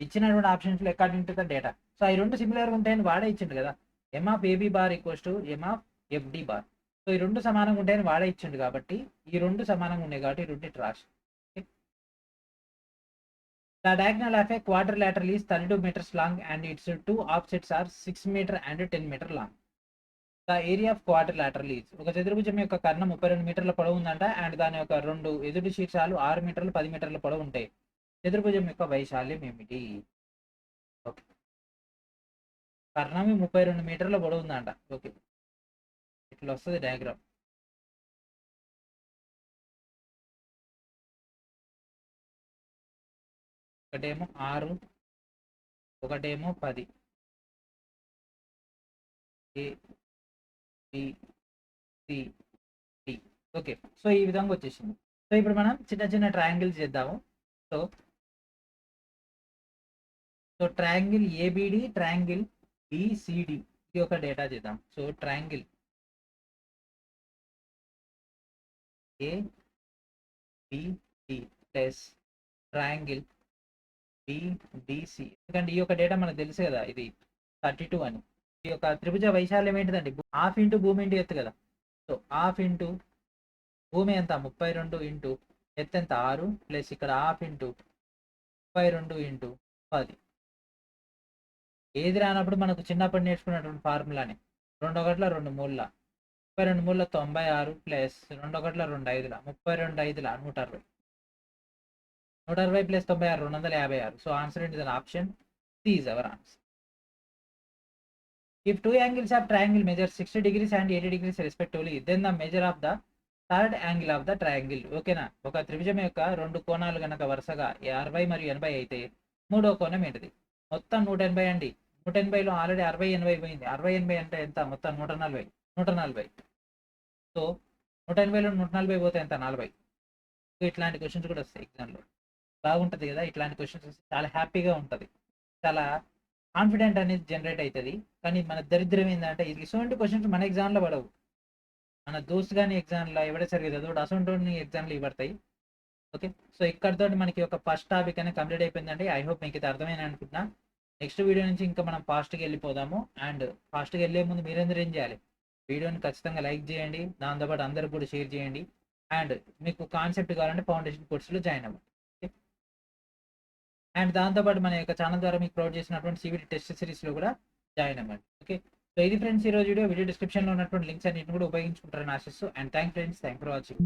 ఇచ్చినటువంటి ఆప్షన్స్లో according to the data. So ఈ రెండు సిమిలర్గా ఉంటాయని వాడే ఇచ్చిండు కదా. M of AB bar equals to M of FD bar. So ఈ రెండు సమానంగా ఉంటాయని వాడే ఇచ్చిండు కాబట్టి ఈ రెండు సమానంగా ఉన్నాయి కాబట్టి ఈ రెండు రాసి. The diagonal of a quadrilateral is 32 meters long and its two offsets are 6 meter and 10 meter long. The area of quadrilateral is ఒక చతుర్భుజం యొక్క కర్ణం 32 మీటర్ల పొడవు ఉందంట అండ్ దాని యొక్క రెండు ఎదుటి శీర్షాలు 6 మీటర్లు 10 మీటర్ల పొడవు ఉంటాయి. చతుర్భుజం యొక్క వైశాల్యం ఏమిటి? ఓకే, కర్ణం 32 మీటర్ల పొడవు ఉందంట. ఓకే, ఇట్లా వస్తుంది డయాగ్రామ్. ఒకటేమో 6, ఒకటేమో 10. A B C D. Okay, so ఈ విధంగా వచ్చేసింది. సో ఇప్పుడు మనం చిన్న చిన్న ట్రయాంగిల్స్ చేద్దాము. So so triangle ABD, triangle BCD ఇది ఒక డేటా చేద్దాం. So triangle ABD plus triangle BDC. ఎందుకంటే ఈ యొక్క డేటా మనకు తెలుసు కదా, ఇది 32 అని. ఈ యొక్క త్రిభుజ వైశాల్యం ఏంటిదండి? హాఫ్ ఇంటూ భూమి ఇంటూ ఎత్తు కదా. సో హాఫ్ ఇంటూ భూమి ఎంత? 32 ఇంటూ ఎత్తు ఎంత? 6 ప్లస్ ఇక్కడ హాఫ్ ఇంటూ 32 ఇంటూ 10. ఏది రానప్పుడు మనకు చిన్నప్పుడు నేర్చుకున్నటువంటి ఫార్ములానే 2 ఒకట్ల 2 మూల 32 మూల 96 ప్లస్ 2 ఒకట్ల 2 ఐదుల 32 ఐదుల 160. 160 ప్లస్ 96 256. సో ఆన్సర్ ఏంటి? Option C is our answer. If two angles of triangle measure 60 degrees and 80 degrees respectively, then the measure of the third angle of the triangle. ఓకేనా? ఒక త్రిభుజం యొక్క రెండు కోణాలు కనుక వరుసగా 60 మరియు 80 అయితే మూడో కోణం ఏంటిది? మొత్తం 180 అండి. 180లో ఆల్రెడీ 60 80 పోయింది. 60 80 అంటే ఎంత? మొత్తం 140. సో 180లో 140 పోతే ఎంత? 40. సో ఇట్లాంటి క్వశ్చన్స్ కూడా వస్తాయి ఎగ్జామ్లో. బాగుంటుంది కదా ఇట్లాంటి క్వశ్చన్స్. చాలా హ్యాపీగా ఉంటుంది, చాలా కాన్ఫిడెంట్ అనేది జనరేట్ అవుతుంది. కానీ మన దరిద్రం ఏంటంటే ఇటువంటి క్వశ్చన్స్ మన ఎగ్జామ్లో పడవు. మన దోస్త్ కానీ ఎగ్జామ్లో ఎవడే సరిగ్గా చదువుడు అసలు ఎగ్జామ్లు ఇవ్వడతాయి. ఓకే, సో ఇక్కడతో మనకి ఒక ఫస్ట్ టాపిక్ అనేది కంప్లీట్ అయిపోయిందండి. ఐ హోప్ మీకు ఇది అర్థమైంది అనుకుంటున్నా. నెక్స్ట్ వీడియో నుంచి ఇంకా మనం ఫాస్ట్గా వెళ్ళిపోదాము. అండ్ ఫాస్ట్గా వెళ్ళే ముందు మీరందరూ ఏం చేయాలి? వీడియోని ఖచ్చితంగా లైక్ చేయండి, దాంతోపాటు అందరికి కూడా షేర్ చేయండి. అండ్ మీకు కాన్సెప్ట్ కావాలంటే ఫౌండేషన్ కోర్సులో జాయిన్ అవ్వండి. అండ్ దాంతోపాటు మన యొక్క ఛానల్ ద్వారా మీకు ప్రొవైడ్ చేసినటువంటి సివిటి టెస్ట్ సిరీస్లో కూడా జాయిన్ అవ్వండి. ఓకే, సో ఇది ఫ్రెండ్స్ ఈరోజు వీడియో డిస్క్రిప్షన్లో ఉన్నటువంటి లింక్స్ అన్నింటిని కూడా ఉపయోగించుకుంటారని ఆశిస్తూ. And thank for watching.